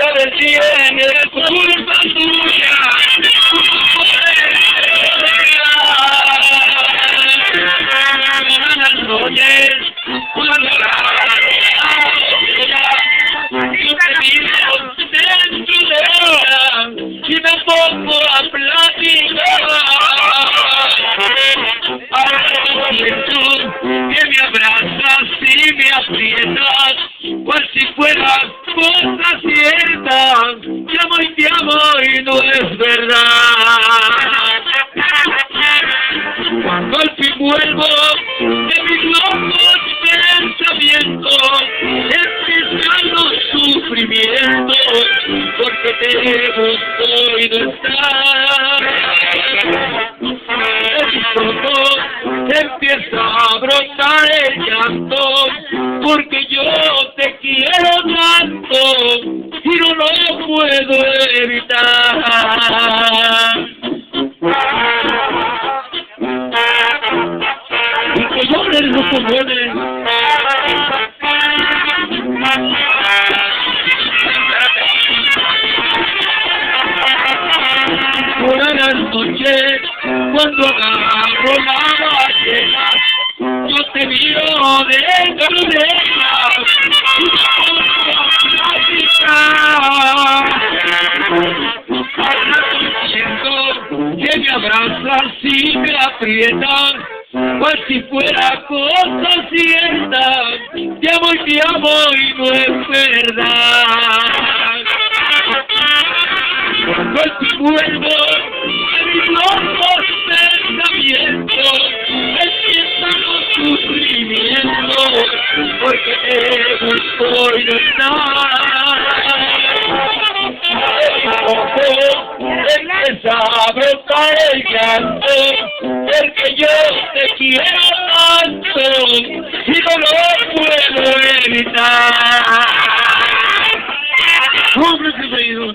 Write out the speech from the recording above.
sabes bien, es culpa tuya. Buenas noches, cuando yo te miro dentro de ella y me pongo a platicar. Que me abrazas y me aprietas, cual si fuera cosa cierta. Te amo y no es verdad. Cuando al fin vuelvo de mis locos pensamientos, empiezan los sufrimientos, porque te busco y no estás. Pronto empieza a brotar el llanto, porque yo te quiero tanto y no lo puedo evitar. Y los hombres no se mueven. Buenas noches, cuando agarro la ballena, yo te miro dentro de ella y siento que me abrazas y me aprietas, cual si fuera cosa cierta. Te amo y no es verdad. Cuando al fin vuelvo de mis locos pensamientos, empiezan los sufrimientos, porque te busco y no estás. Empieza a brotar el llanto, porque yo te quiero